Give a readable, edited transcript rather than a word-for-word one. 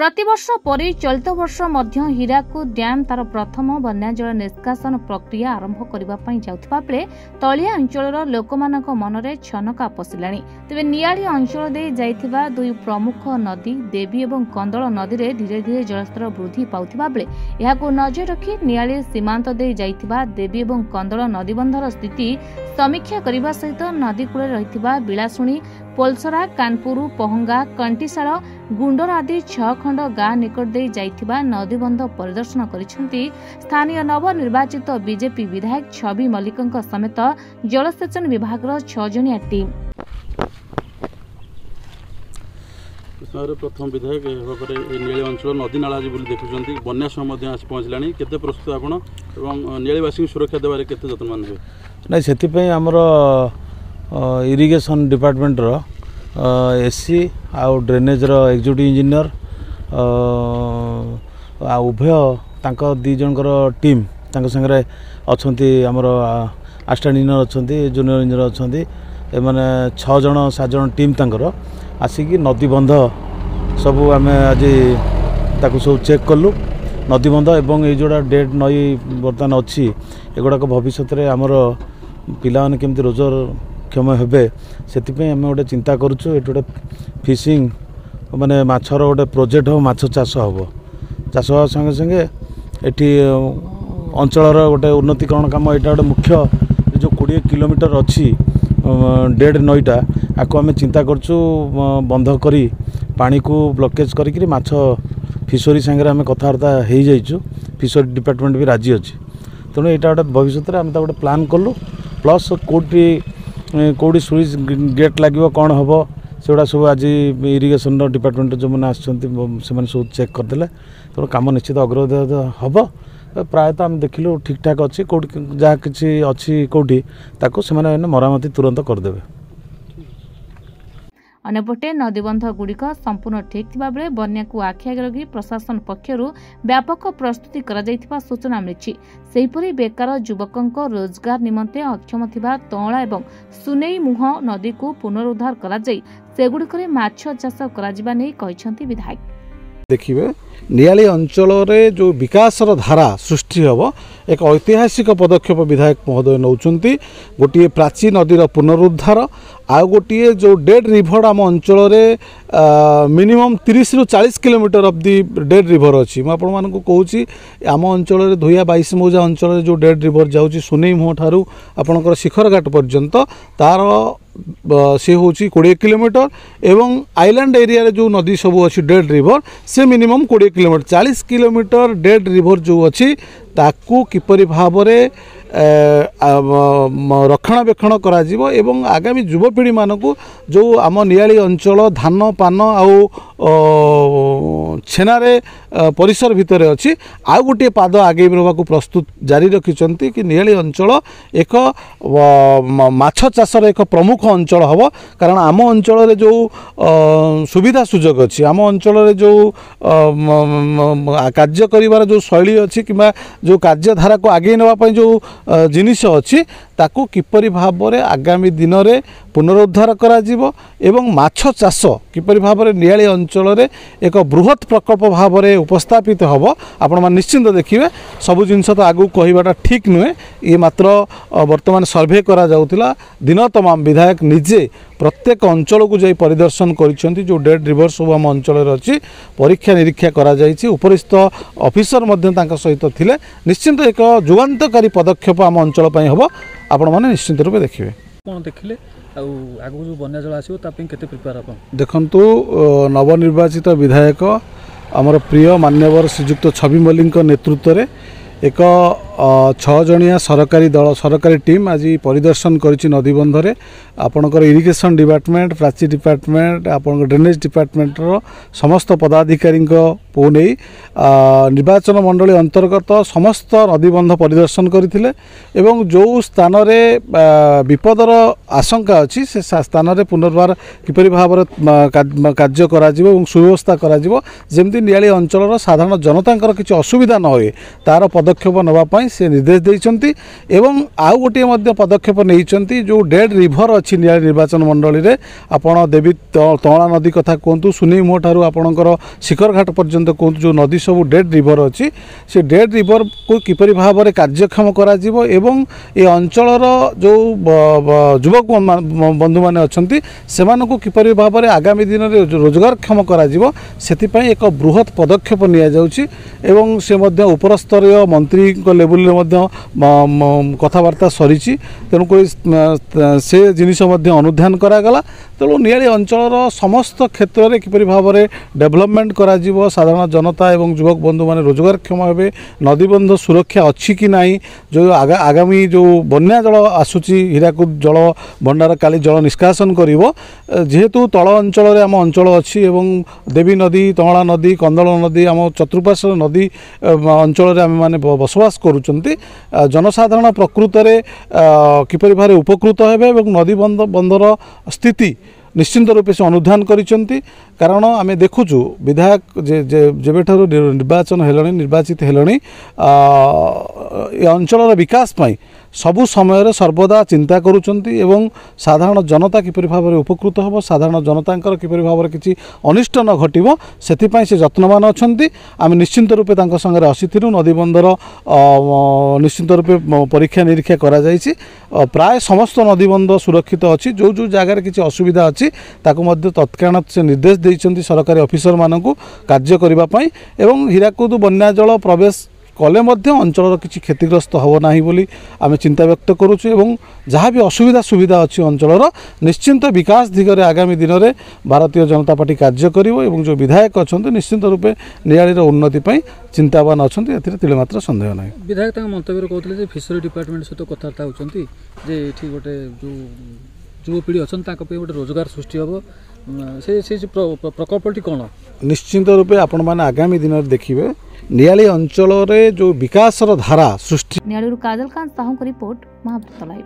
प्रतिवर्ष पर चलित वर्ष मध्य हीराकुद डैम तार प्रथम बन्या जल निष्कासन प्रक्रिया आरंभ करने जाउथिबा बेले तलिया अंचल लोकमानक मनरे छनका पशिलाणी। तेबे नियाली अंचल दे जाइथिबा दुई प्रमुख नदी देवी और कंदल नदी रे धीरे धीरे जलस्तर वृद्धि पाउथिबा बेले एहाकु नजर रखी नियाली सीमांत दे जाइथिबा देवी और कंदल नदीबंधर स्थिति समीक्षा करने सहित नदी कूल रही बिलासुणी पोलसरा कानपुर पहंगा कंटीशाल गुंडर आदि 6 खंड गाँ निकट दे जाइथिबा नदीबंध परिदर्शन करिसेंती स्थानीय नवनिर्वाचित बीजेपी विधायक छवि मल्लिक समेत जलसेचन विभाग 6 जणिया टीम। प्रथम विधायक नियाली अंचल नदी नाला आज देखुं बन्या समय आस पहुँचला केते प्रस्तुत आपण एवं नियालीवासी सुरक्षा देवारे केते जतनमान हे नहीं से आमर इरिगेशन डिपार्टमेंट एससी आउ ड्रेनेज एग्जीक्यूटिव इंजीनियर उभय तांको दी जनकर टीम तांको संगे अच्छी आमर असिस्टेंट इंजीनियर अच्छा जूनियर इंजीनियर अच्छा एमाने 6 जन 7 जन टीम तांकर आसिकी नदीबंध सब आम आज ताकू सब चेक कलु नदीबंध एवं ये जोड़ा डेड नई बर्तमान अच्छी एगुड़ाक भविष्य में आमर पिला माने केमती रोजगार क्षम हेबे से आम गोटे चिंता करुचु ये गोटे फिशिंग माने माछर गोटे प्रोजेक्ट हो माछ चाष हम चाष संगे संगे एटी अंचल गोटे उन्नतिकरण काम यहाँ गोटे मुख्य जो 20 किलोमीटर अच्छी डेड नईटा आपको आम चिंता करुचु बंध करी पानी को ब्लकेज करी माछ फिशरी सांगे आम कथबार्ता हो जाइचु फिशरी डिपार्टमेंट भी राजी अच्छी तेणु यहाँ गोटे भविष्य में आम गोटे प्लान कलु प्लस कौटी सुइच गेट लगे कौन हम सेगुड़ा सब आज इरिगेशन डिपार्टमेंट जो मैंने आसने सब चेक करदे तेणु कम निश्चित अग्रगति हम प्रायतः आम देखिलु ठीक ठाक अच्छी कौटी जहाँ कि अच्छी कौटी ताको से मरामती तुरंत करदे। अन्यपटे नदीबंध गुड़िक संपूर्ण ठीक थिबा बेले बन्या को आखि आगे रखी प्रशासन पक्षरु व्यापक प्रस्तुति करा जायथिबा सूचना मिलिछि। सेहिपरि बेकार युवकंक रोजगार निमंते अक्षम थिबा तोंला एवं सुनेई मुह नदी को पुनरुद्धार करा जाय सेगुड़िकरे माछ चाष करा जिबा नै कहिसंती विधायक। देखिए नियाली अंचल जो विकास धारा सृष्टि हम एक ऐतिहासिक पदक्षेप विधायक महोदय नौचंती गोटे प्राचीन नदीर पुनरुद्धार आ गोटे जो डेड रिभर आम अंचल मिनिमम 30 ରୁ 40 kilometre of the dead river अच्छी मुझे कहूँ आम अंचल धोया 22 मौजा अंचल जो डेड रिभर जाऊँगी सुनेई मुह ठारू आपणकर शिखर घाट पर्यंत तार सी हूँ 20 किलोमीटर एवं आइलैंड एरिया रे जो नदी सब अच्छी डेड रिभर से minimum 20 kilometre 40 kilometre dead river जो अच्छी ताकू किपरि भाव रक्षणाबेक्षण करा जीवो एवं आगामी युवपीढ़ी मानकू जो आम नियाली अंचल धान पान आउ छेनारे परिसर भितर अच्छी आउ गोटे पाद आगे को प्रस्तुत जारी रखिंट कि नियाली अंचल एक माछ चाषर एक प्रमुख अंचल हम कारण आम अंचल जो सुविधा सुजोग अच्छी आम अंचल जो कार्य करिवार जो शैली अच्छी कि जो कार्यधारा को आगे नापी जो जिनिस अच्छी ताकू किपरि भाव में आगामी दिन में पुनरुद्धार करा जीवो एवं माछ चाष किपरि भाव में नियाली अंचल एक बृहत प्रकल्प भाव में उपस्थापित हम आपण निश्चिंत देखिए सबू जिनस तो आगू कहवाटा ठीक नुहे ये मात्र वर्तमान सर्वे करा जाउतिला दिन तमाम विधायक निजे प्रत्येक अंचल को जाई परिदर्शन करिसेंती जो डेड रिवर सब आम अंचल अच्छी परीक्षा निरीक्षा करा जाइछि उपरिस्थ ऑफिसर मध्य तांका सहित थिले निश्चिंत एक जुगान्तकारी पदक्षेप आम अंचल पई हबो आपण माने निश्चिंत रूपे देखिबे कोन देखिले आगु जो बन्या जल आसियो तापई केते प्रिपेयर अपन देखंतु नवनिर्वाचित विधायक आमर प्रिय मान्यवर श्रीयुक्त छवि मल्लिक नेतृत्व में एक 6 जणिया सरकारी टीम आज परिदर्शन करिछि नदीबंधरे आपणकर इरिगेशन डिपार्टमेंट प्राची डिपार्टमेंट आपणकर ड्रेनेज डिपार्टमेंट समस्त पदाधिकारी को नहीं निर्वाचन मंडली अंतर्गत समस्त नदीबंध परिदर्शन करथिले एवं जो स्थान रे विपदर आशंका अच्छी से स्थान रे पुनर्बार किपरि भाव कार्य करा जिवो एवं सुव्यवस्था करा जिवो जेमति नियाली अंचल साधारण जनतांकर किछि असुविधा न होए तार पदक्षेप नवा पई से निर्देश देइछन्ति एवं आउ गोटे मध्य पदक्षेप नहीं जो डेड रिभर अच्छी नियाली निर्वाचन मंडली रे आपण देवी तला नदी कथा कहतु सुनी मो ठारू आपणकर शिखर घाट पर्यंत कहतु जो नदी सब डेड रिभर अच्छी से डेड रिभर को किपरि भाव में कार्यक्षम करा जिवो एवं ए अंचलर जो युवक बंधु माने अछंती सेमानकु किपरि भाव में आगामी दिन में रोजगारक्षम करा जिवो सेतिपई एक बृहत पदक्षेप निया जाउची एवं से मध्य उपरस्तरीय मंत्री लेवल में कथबार्ता सरी तेणुक से जिनिस अनुधान करागला तेणु नियाली अंचल समस्त क्षेत्र में किपरि भाव में डेवलपमेंट करा जिवो साधारण जनता एवं युवक बंधु माने रोजगारक्षम हेबे नदीबंध सुरक्षा अच्छी कि नहीं जो आगामी जो बन्या जल आसूची हीराकुद जल भंडार काली जल निष्कासन करिवो जेहेतु तल अंचल आम अंचल अच्छी एवं देवी नदी तमला नदी कंदल नदी आम चतुर्पार्श्व नदी अंचल आम मैंने बसवास करुचंती जनसाधारण प्रकृत में किपरि भाव उपकृत हेबे एवं नदी बंधर स्थिति निश्चिंत रूपे से अनुधान करिसंती कारण आमे देखुचु विधायक जेबेठारु निर्वाचन हेलणी निर्वाचित हेलणी ए अंचल विकास पाई सबु समय सर्वदा चिंता करुचंती एवं साधारण जनता किपरि भाव में उपकृत हो साधारण जनता किपरि भाव में किसी अनिष्ट न घटिबो सेथिपाई से जत्नवान अछंती आमे निश्चिंत रूपे तांको संगे आसीथिलु नदी बंदर निश्चिंत रूपे परीक्षा निरीक्षा करा जायछि प्राय समस्त नदी बंद सुरक्षित अच्छी जो जो जगार किसी असुविधा अच्छी ताकू मध्य तत्काल से निर्देश देइछंती सरकारी ऑफिसर मानकू कार्य करिबा पई एवं हीराकुद बन्या जल प्रवेश कले मध्य अंचल किसी क्षतिग्रस्त हो ना बोली आम चिंता व्यक्त करुचु एवं जहाँ भी असुविधा सुविधा अच्छी अंचल निश्चिंत विकास दिगरे आगामी दिन में भारतीय जनता पार्टी कार्य करिवो एवं जो विधायक अच्छा निश्चिंत रूपे नियालीर उन्नति पर चिंतावान अच्छा तिलेमात्र संदेह ना विधायक मंतव्य कहते फिशरी डिपार्टमेंट सहित कथबार्ता होती गोटे जो युवपीढ़ी अच्छा गोटे रोजगार सृष्टि हम से प्रकल्पटी कौन निश्चिंत रूपे आपण मैंने आगामी दिन में देखिए नियाली अंचल जो विकासर धारा सृष्टि नियाली काजल कांत साहू रिपोर्ट महाभारत लाइव।